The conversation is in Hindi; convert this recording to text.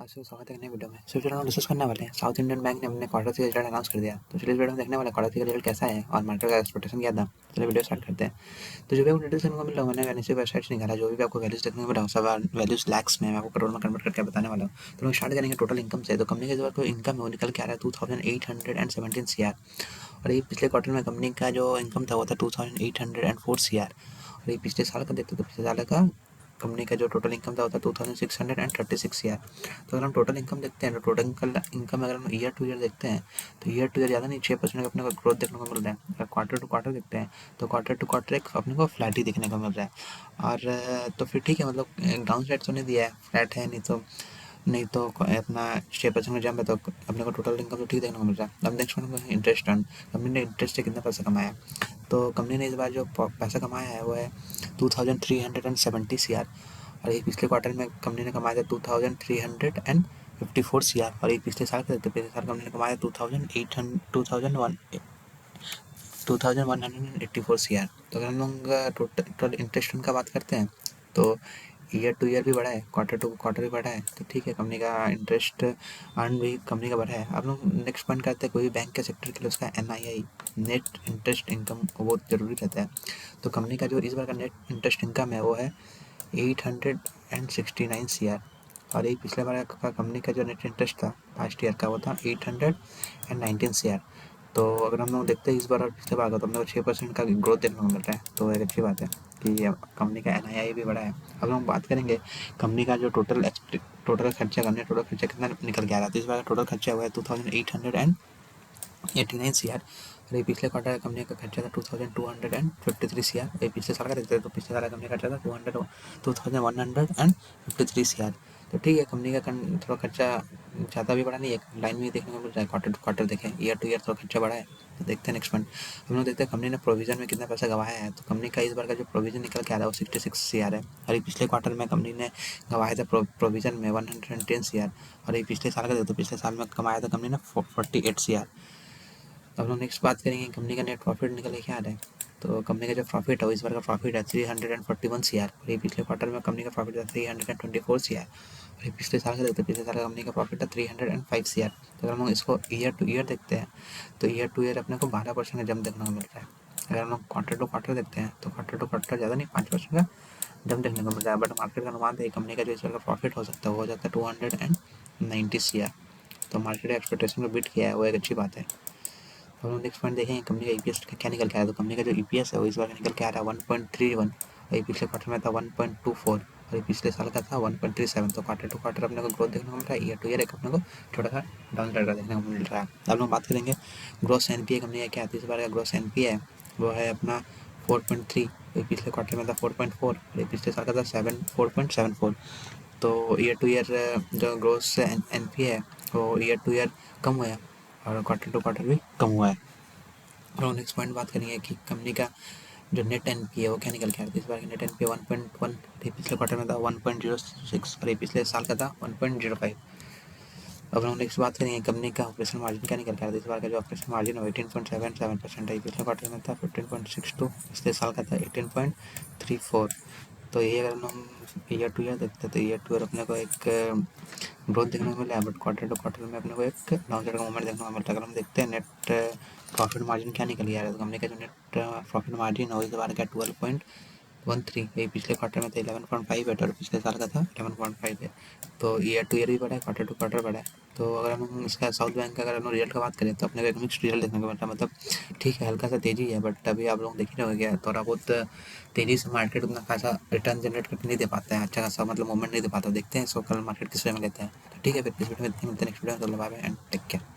आपसे स्वागत है नए वीडियो में। सो वीडियो हम डिस्कस करने वाले हैं साउथ इंडियन बैंक ने अपने क्वार्टर थ्री रिजल्ट अनाउंस कर दिया। तो चलिए इस वीडियो में देखने वाले क्वार्टर थ्री का रिजल्ट कैसा है और मार्केट का एक्सपेक्टेशन क्या था। चलिए वीडियो स्टार्ट करते हैं। तो जो भी आपको डिटेल्स देखने को मिल रहा है मैंने एनएससी वेबसाइट से निकाला। जो भी आपको वैल्यूज देखने को मिल रहा है सब वैल्यूज लैक्स में, मैं आपको करोड़ में कन्वर्ट करके बताने वाला हूँ। तो लोग स्टार्ट करेंगे टोटल इनकम से। तो कंपनी के जो आपको इनकम है वो निकल के आ रहा है 2817 CR और ये पिछले क्वार्टर में कंपनी का जो इनकम था वो था 2804 CR और ये पिछले साल का देखते तो पिछले साल का कंपनी का जो टोटल इनकम था वो था 2636 CR। तो अगर हम टोटल इनकम देखते हैं तो टोटल इनकम अगर हम ईयर टू ईयर देखते हैं तो ईयर टू ईयर ज़्यादा नहीं 6% का अपने को ग्रोथ देखने को मिल रहा है। अगर क्वार्टर टू क्वार्टर देखते हैं तो क्वार्टर टू क्वार्टर एक अपने को फ्लैट ही देखने को मिल रहा है। और तो फिर ठीक है, मतलब डाउन साइड तो नहीं दिया है, फ्लैट है, नहीं तो अपना 6% का जंप है तो अपने को टोटल इनकम तो ठीक देखने को मिल रहा है। अब next one interest earn, company ने इंटरेस्ट से कितना पैसा कमाया। तो कंपनी ने इस बार जो पैसा कमाया है वो है 2370 CR और ये पिछले क्वार्टर में कंपनी ने कमाया था 2354 CR और ये पिछले साल के पिछले साल कंपनी ने कमाया 2184 CR। तो अगर हम लोग टोटल इंटरेस्ट का बात करते हैं तो ईयर टू ईयर भी बढ़ा है, क्वार्टर टू क्वार्टर भी बढ़ा है। तो ठीक है, कंपनी का इंटरेस्ट अर्न भी कंपनी का बढ़ा है। अब लोग नेक्स्ट पॉइंट करते हैं कोई भी बैंक के सेक्टर के लिए उसका NII नेट इंटरेस्ट इनकम वो जरूरी रहता है। तो कंपनी का जो इस बार का नेट इंटरेस्ट इनकम है वो है 869 CR और ये पिछले बार का कंपनी का जो नेट इंटरेस्ट था लास्ट ईयर का वो था 819 CR। तो अगर हम लोग देखते हैं इस बार और पिछले बार का तो हम लोग 6% का ग्रोथ देखने को मिल रहा है। तो एक अच्छी बात है कि कंपनी का NII भी बढ़ा है। अब हम बात करेंगे कंपनी का जो टोटल खर्चा, कंपनी टोटल खर्चा कितना निकल के आ रहा था। इस बार का टोटल खर्चा हुआ है 2889 CR और ये पिछले क्वार्टर कंपनी का खर्चा था 2253 CR। ये पिछले साल का देखते हैं तो पिछले साल कंपनी का खर्चा था 2153 CR। तो ठीक है, कंपनी का थोड़ा खर्चा ज़्यादा भी बढ़ा नहीं, एक लाइन में देखने को मिल रहा है। क्वार्टर टू क्वार्टर देखें, ईयर टू ईयर थोड़ा खर्चा बढ़ा है। तो देखते हैं नेक्स्ट पॉइंट हम लोग देखते हैं कंपनी ने प्रोविजन में कितना पैसा गवाया है। तो कंपनी का इस बार का जो प्रोविजन निकल के आ रहा है वो 66 CR है और ये पिछले क्वार्टर में कंपनी ने गवाया था प्रोविजन में 110 CR और ये पिछले साल का देखते तो पिछले साल में कमाया था कंपनी ने 48 CR। अब लोग नेक्स्ट बात करेंगे कंपनी का नेट प्रॉफिट निकल के क्या आ रहा है। तो कंपनी का जो प्रॉफिट है वो इस बार का प्रॉफिट है 341 CR और ये पिछले क्वार्टर में कंपनी का प्रॉफिट था 324 CR और ये पिछले साल का देखते हैं पिछले साल का कंपनी का प्रॉफिट था 305 CR। तो अगर हम लोग इसको ईयर टू ईयर देखते हैं तो ईयर टू ईयर अपने को 12% का जंप देखने को मिल रहा है। अगर हम लोग क्वार्टर टू क्वार्टर देखते हैं तो क्वार्टर टू क्वार्टर ज़्यादा नहीं 5% का जंप देखने को मिल रहा है। बट मार्केट का अनुमान है कंपनी का जो इस बार का प्रॉफिट हो सकता है वो हो जाता है 290 CR। तो मार्केट एक्सपेक्टेशन को बीट किया है, वो एक अच्छी बात है। हम लोग नेक्स्ट पॉइंट देखेंगे कंपनी का EPS क्या निकल के आया। तो कंपनी का जो EPS है वो इस बार निकल के आ रहा है 1.31 और ये पिछले क्वार्टर में था 1.24 और ये पिछले साल का था 1.37। तो क्वार्टर टू क्वार्टर अपने को ग्रोथ देखने को मिल रहा है, ईयर टू ईयर एक अपने को थोड़ा सा डाउन साइड का देखने को मिल रहा है। अब लोग बात करेंगे ग्रोस NPA कंपनी का क्या है। इस बार का ग्रोस NPA है वो है अपना 4.3, ये पिछले क्वार्टर में था 4.4 और ये पिछले साल का था 4.74। तो ईयर टू ईयर जो ग्रोस NPA है वो ईयर टू ईयर कम हुआ है और क्वार्टर टू क्वार्टर भी कम हुआ है। और नेक्स्ट पॉइंट बात करेंगे कि कंपनी का जो नेट NPA है वो क्या निकल के आ रहा है। इस बार का नेट NPA 1.1, पिछले क्वार्टर में था 1.06 और ये पिछले साल का था 1.05। अब हम नेक्स्ट बात करेंगे कंपनी का ऑपरेशन मार्जिन क्या निकल के आ रहा है। इस बार का जो ऑपरेशन मार्जिन है 18.77% है, पिछले क्वार्टर में था 15.62, पिछले साल का था 18.34। तो ये अगर हम ईयर टू ईयर देखते हैं तो ईयर टू ईयर अपने को एक ग्रोथ देखने को मिला है, बट क्वार्टर टू क्वार्टर में अपने को एक डाउन साइड का मूवमेंट देखने को मिलता है। अगर हम देखते हैं नेट प्रॉफिट मार्जिन क्या निकल गया है तो कंपनी का जो नेट प्रॉफिट मार्जिन है वो इस बार का 12.13, ये पिछले क्वार्टर में था 11.58 और पिछले साल का था 11.5 है। तो ईयर टू ईयर भी बढ़ा है, क्वार्टर टू क्वार्टर बढ़ा है। तो अगर हम इसका साउथ बैंक का अगर हम रिजल्ट का बात करें तो अपने को एक मिक्स रिजल्ट देखने को मिलता है। मतलब ठीक है, हल्का सा तेज़ी है बट अभी आप लोग देख ही रहे हो थोड़ा बहुत तेज़ी से मार्केट उतना खासा रिटर्न जनरेट करके नहीं दे पाता है, अच्छा खासा मतलब मूवमेंट नहीं दे पाता। देखते हैं सो कल मार्केट किस वे में लेते हैं। तो ठीक है, फिर किस वीडियो में मिलते हैं नेक्स्ट वीडियो में। Bye bye and take care.